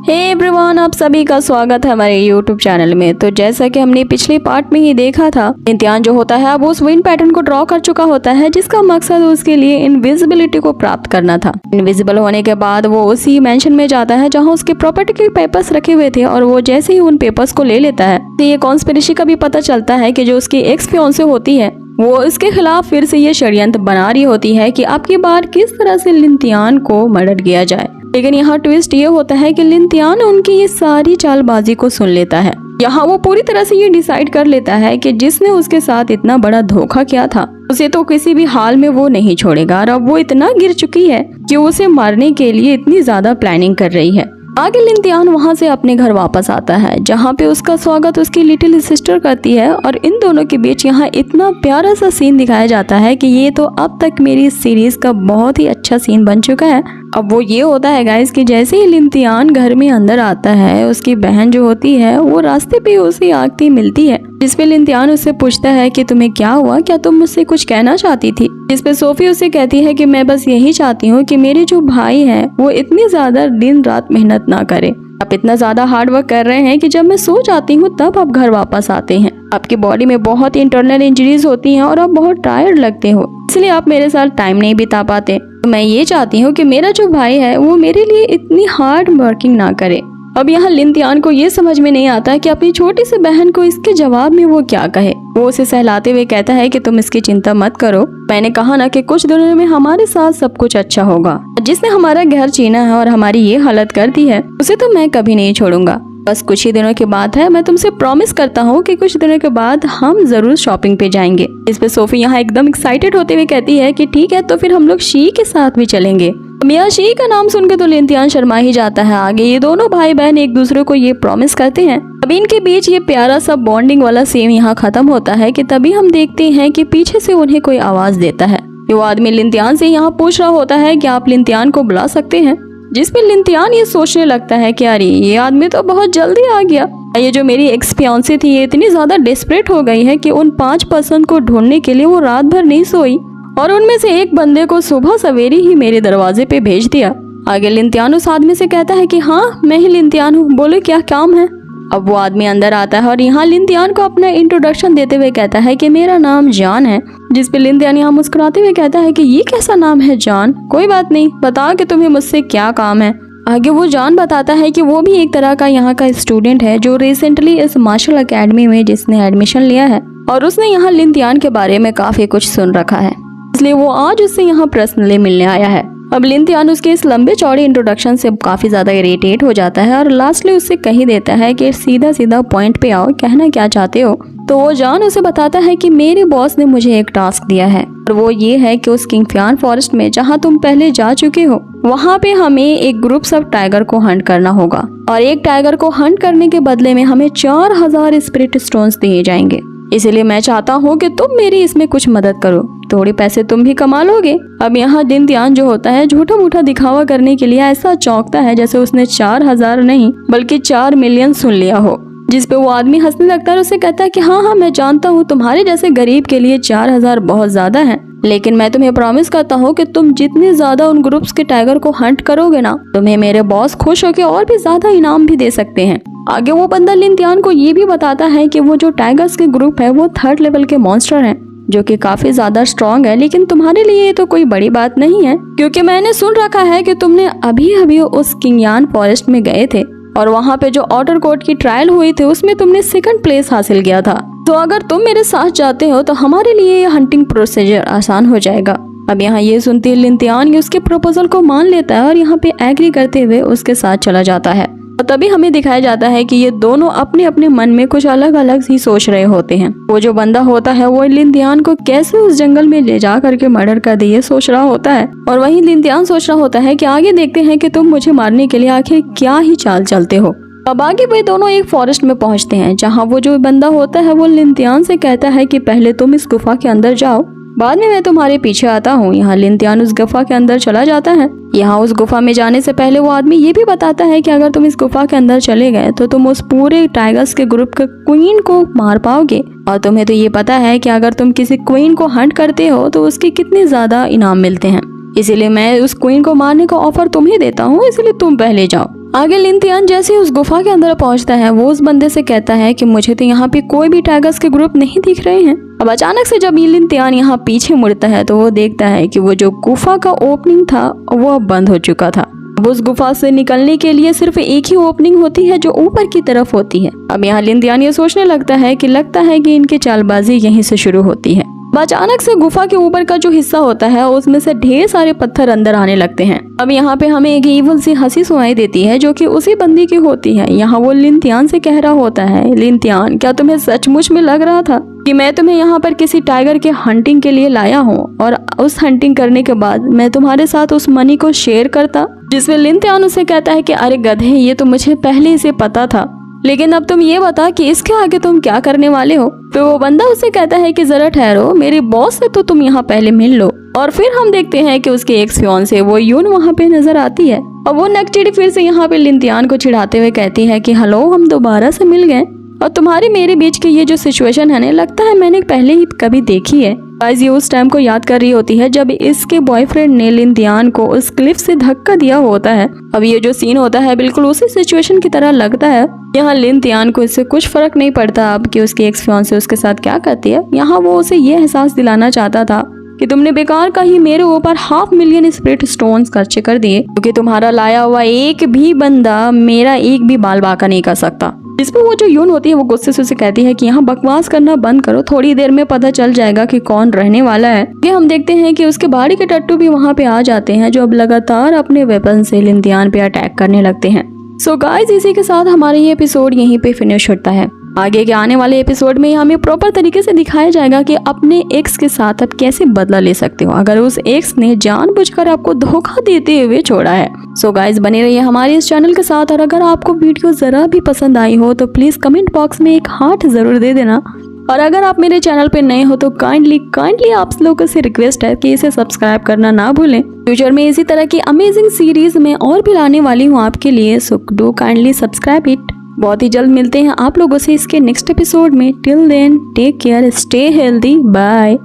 Hey everyone, आप सभी का स्वागत है हमारे YouTube चैनल में। तो जैसा कि हमने पिछले पार्ट में ही देखा था, इम्तियान जो होता है वो उस विंड पैटर्न को ड्रॉ कर चुका होता है जिसका मकसद उसके लिए इनविजिबिलिटी को प्राप्त करना था। इनविजिबल होने के बाद वो उसी मेंशन में जाता है जहाँ उसके प्रॉपर्टी के पेपर्स रखे हुए थे और वो जैसे ही उन पेपर्स को ले लेता है तो ये कॉन्स्पिरेसी का भी पता चलता है कि जो उसकी एक्स फियांसे होती है वो इसके खिलाफ फिर से ये षड्यंत्र बना रही होती है कि अब की बार किस तरह से लिंतियान को मर्डर किया जाए। लेकिन यहाँ ट्विस्ट ये होता है कि लिंतियान उनकी ये सारी चालबाजी को सुन लेता है। यहाँ वो पूरी तरह से ये डिसाइड कर लेता है कि जिसने उसके साथ इतना बड़ा धोखा किया था उसे तो किसी भी हाल में वो नहीं छोड़ेगा और अब वो इतना गिर चुकी है कि उसे मारने के लिए इतनी ज्यादा प्लानिंग कर रही है। आगे लिंतियान वहाँ से अपने घर वापस आता है जहाँ पे उसका स्वागत उसकी लिटिल सिस्टर करती है और इन दोनों के बीच यहाँ इतना प्यारा सा सीन दिखाया जाता है कि ये तो अब तक मेरी सीरीज का बहुत ही अच्छा सीन बन चुका है। अब वो ये होता है गाइस कि जैसे ही लिंतियान घर में अंदर आता है उसकी बहन जो होती है वो रास्ते पे उसे आती मिलती है, जिसपे लिंतियान उससे पूछता है कि तुम्हें क्या हुआ, क्या तुम मुझसे कुछ कहना चाहती थी। जिसपे सोफी उसे कहती है कि मैं बस यही चाहती हूँ कि मेरे जो भाई हैं वो इतनी ज्यादा दिन रात मेहनत ना करे। आप इतना ज्यादा हार्ड वर्क कर रहे हैं कि जब मैं सो जाती हूँ तब आप घर वापस आते हैं। आपकी बॉडी में बहुत इंटरनल इंजरीज होती हैं और आप बहुत टायर्ड लगते हो, इसलिए आप मेरे साथ टाइम नहीं बिता पाते। तो मैं ये चाहती हूँ कि मेरा जो भाई है वो मेरे लिए इतनी हार्ड वर्किंग ना करे। अब यहाँ लिंतियान को ये समझ में नहीं आता कि अपनी छोटी सी बहन को इसके जवाब में वो क्या कहे। वो उसे सहलाते हुए कहता है कि तुम इसकी चिंता मत करो, मैंने कहा ना कि कुछ दिनों में हमारे साथ सब कुछ अच्छा होगा। जिसने हमारा घर छीना है और हमारी ये हालत कर दी है उसे तो मैं कभी नहीं छोड़ूंगा। बस कुछ ही दिनों की बात है, मैं तुमसे प्रॉमिस करता हूँ कि कुछ दिनों के बाद हम जरूर शॉपिंग पे जाएंगे। इस पे सोफी यहाँ एकदम एक्साइटेड होते हुए कहती है कि ठीक है, तो फिर हम लोग शी के साथ भी चलेंगे। मियाँ शी का नाम सुन के तो लिंतियान शर्मा ही जाता है। आगे ये दोनों भाई बहन एक दूसरे को ये प्रॉमिस करते हैं। अभी इनके बीच ये प्यारा सा बॉन्डिंग वाला सीन यहाँ खत्म होता है कि तभी हम देखते हैं कि पीछे से उन्हें कोई आवाज देता है। वो आदमी लिंतियान से यहाँ पूछ रहा होता है कि आप लिंतियान को बुला सकते हैं। जिसपे लिंतियान ये सोचने लगता है कि अरे ये आदमी तो बहुत जल्दी आ गया। ये जो मेरी एक्स फियांसे थी ये इतनी ज्यादा डेस्परेट हो गई है कि उन 5 पर्सन को ढूंढने के लिए वो रात भर नहीं सोई और उनमें से एक बंदे को सुबह सवेरे ही मेरे दरवाजे पे भेज दिया। आगे लिंतियान उस आदमी से कहता है कि हाँ मैं ही लिंतियान हूँ, बोले क्या काम है। अब वो आदमी अंदर आता है और यहाँ लिंतियान को अपना इंट्रोडक्शन देते हुए कहता है कि मेरा नाम जॉन है। जिसपे लिंतियान यहाँ मुस्कुराते हुए कहता है कि ये कैसा नाम है जॉन, कोई बात नहीं, बताओ कि तुम्हें मुझसे क्या काम है। आगे वो जॉन बताता है कि वो भी एक तरह का यहाँ का स्टूडेंट है जो रिसेंटली इस मार्शल अकेडमी में जिसने एडमिशन लिया है और उसने यहाँ लिंतियान के बारे में काफी कुछ सुन रखा है, इसलिए वो आज उससे यहाँ पर्सनली मिलने आया है। अब लिंतियान उसके इस लंबे चौड़े इंट्रोडक्शन से काफी ज्यादा इरिटेट हो जाता है और लास्टली उससे कही देता है कि सीधा सीधा पॉइंट पे आओ, कहना क्या चाहते हो। तो वो जॉन उसे बताता है कि मेरे बॉस ने मुझे एक टास्क दिया है और वो ये है कि उस किंगफियान फॉरेस्ट में जहाँ तुम पहले जा चुके हो वहाँ पे हमें एक ग्रुप ऑफ टाइगर को हंट करना होगा और एक टाइगर को हंट करने के बदले में हमें 4000 स्पिरिट स्टोन्स दिए जाएंगे। इसीलिए मैं चाहता हूँ कि तुम मेरी इसमें कुछ मदद करो, थोड़े पैसे तुम भी कमा लोगे। अब यहाँ लिंतियान जो होता है झूठा मूठा दिखावा करने के लिए ऐसा चौंकता है जैसे उसने 4000 नहीं बल्कि 4 मिलियन सुन लिया हो। जिसपे वो आदमी हंसने लगता है और उसे कहता है कि हाँ मैं जानता हूँ तुम्हारे जैसे गरीब के लिए 4000 बहुत ज्यादा है, लेकिन मैं तुम्हें प्रॉमिस करता हूँ कि तुम जितने ज्यादा उन ग्रुप्स के टाइगर को हंट करोगे ना तुम्हें मेरे बॉस खुश होकर और भी ज्यादा इनाम भी दे सकते हैं। आगे वो बंदा लिंतियान को ये भी बताता है कि वो जो टाइगर्स के ग्रुप है वो 3rd लेवल के मॉन्स्टर हैं जो कि काफी ज्यादा स्ट्रॉन्ग है, लेकिन तुम्हारे लिए ये तो कोई बड़ी बात नहीं है क्योंकि मैंने सुन रखा है कि तुमने अभी अभी उस किंगयान फॉरेस्ट में गए थे और वहाँ पे जो ऑटर कोर्ट की ट्रायल हुई थी उसमें तुमने 2nd प्लेस हासिल किया था। तो अगर तुम मेरे साथ जाते हो तो हमारे लिए ये हंटिंग प्रोसीजर आसान हो जाएगा। अब यहाँ ये सुनती लिंतियान उसके प्रपोजल को मान लेता है और यहाँ पे एग्री करते हुए उसके साथ चला जाता है। और तभी हमें दिखाया जाता है कि ये दोनों अपने अपने मन में कुछ अलग अलग ही सोच रहे होते हैं। वो जो बंदा होता है वो लिंतियान को कैसे उस जंगल में ले जा करके मर्डर कर दिए सोच रहा होता है और वहीं लिंतियान सोच रहा होता है कि आगे देखते हैं कि तुम मुझे मारने के लिए आखिर क्या ही चाल चलते हो। अब आगे वे दोनों एक फॉरेस्ट में पहुंचते हैं जहाँ वो जो बंदा होता है वो लिंतियान से कहता है कि पहले तुम इस गुफा के अंदर जाओ, बाद में मैं तुम्हारे पीछे आता हूँ। यहाँ लिंतियान उस गुफा के अंदर चला जाता है। यहाँ उस गुफा में जाने से पहले वो आदमी ये भी बताता है कि अगर तुम इस गुफा के अंदर चले गए तो तुम उस पूरे टाइगर्स के ग्रुप के क्वीन को मार पाओगे और तुम्हें तो ये पता है कि अगर तुम किसी क्वीन को हंट करते हो तो उसके कितने ज्यादा इनाम मिलते हैं, इसीलिए मैं उस क्वीन को मारने का ऑफर तुम्हें देता हूँ, इसलिए तुम पहले जाओ। आगे लिन तियान जैसे उस गुफा के अंदर पहुंचता है वो उस बंदे से कहता है कि मुझे तो यहाँ पे कोई भी टाइगर्स के ग्रुप नहीं दिख रहे हैं। अब अचानक से जब लिन तियान यहाँ पीछे मुड़ता है तो वो देखता है कि वो जो गुफा का ओपनिंग था वो अब बंद हो चुका था। अब उस गुफा से निकलने के लिए सिर्फ एक ही ओपनिंग होती है जो ऊपर की तरफ होती है। अब यहाँ लिन तियान ये सोचने लगता है कि इनकी चालबाजी यहीं से शुरू होती है। अचानक से गुफा के ऊपर का जो हिस्सा होता है उसमें से ढेर सारे पत्थर अंदर आने लगते हैं। अब यहाँ पे हमें एक इवल सी हंसी सुनाई देती है जो कि उसी बंदी की होती है। यहाँ वो लिन तियान से कह रहा होता है, लिन तियान क्या तुम्हें सचमुच में लग रहा था कि मैं तुम्हें यहाँ पर किसी टाइगर के हंटिंग के लिए लाया हूँ और उस हंटिंग करने के बाद मैं तुम्हारे साथ उस मनी को शेयर करता? जिसमें लिन तियान उसे कहता है कि अरे गधे, ये तो मुझे पहले से पता था, लेकिन अब तुम ये बता कि इसके आगे तुम क्या करने वाले हो। फिर वो बंदा उसे कहता है कि जरा ठहरो, मेरे बॉस से तो तुम यहाँ पहले मिल लो। और फिर हम देखते हैं कि उसके एक्स फियांसे वो यून वहाँ पे नजर आती है और वो नकचिड़ी फिर से यहाँ पे लिन तियान को चिढ़ाते हुए कहती है कि हेलो, हम दोबारा से मिल गए और तुम्हारी मेरे बीच की ये जो सिचुएशन है ना, लगता है मैंने पहले ही कभी देखी है। गाइस ये उस टाइम को याद कर रही होती है जब इसके बॉयफ्रेंड ने लिन तियान को उस क्लिफ से धक्का दिया होता है। अब ये जो सीन होता है बिल्कुल उसी सिचुएशन की तरह लगता है। यहाँ लिन तियान को इससे कुछ फर्क नहीं पड़ता अब कि उसकी एक्स फियांसे उसके साथ क्या करती है। यहाँ वो उसे ये एहसास दिलाना चाहता था कि तुमने बेकार का ही मेरे ऊपर 500,000 स्पिरिट स्टोन्स खर्च कर दिए, क्योंकि तुम्हारा लाया हुआ एक भी बंदा मेरा एक भी बाल बांका नहीं कर सकता। इस पर वो जो यून होती है वो गुस्से से उसे कहती है कि यहाँ बकवास करना बंद करो, थोड़ी देर में पता चल जाएगा कि कौन रहने वाला है। ये हम देखते हैं कि उसके बाड़ी के टट्टू भी वहाँ पे आ जाते हैं जो अब लगातार अपने वेपन से लिन तियान पे अटैक करने लगते हैं। सो गाइस इसी के साथ हमारा ये एपिसोड यहीं पे फिनिश होता है। आगे के आने वाले एपिसोड में हमें प्रॉपर तरीके से दिखाया जाएगा कि अपने एक्स के साथ आप कैसे बदला ले सकते हो अगर उस एक्स ने जानबूझकर आपको धोखा देते हुए छोड़ा है। सो गाइस बने रहिए हमारे इस चैनल के साथ और अगर आपको वीडियो जरा भी पसंद आई हो तो प्लीज कमेंट बॉक्स में एक हार्ट जरूर दे देना। और अगर आप मेरे चैनल पे नए हो तो काइंडली आप लोगों से रिक्वेस्ट है कि इसे सब्सक्राइब करना ना भूलें। फ्यूचर में इसी तरह की अमेजिंग सीरीज में और भी लाने वाली हूँ आपके लिए, so do kindly subscribe it. बहुत ही जल्द मिलते हैं आप लोगों से इसके नेक्स्ट एपिसोड में। Till then take care, stay healthy, bye.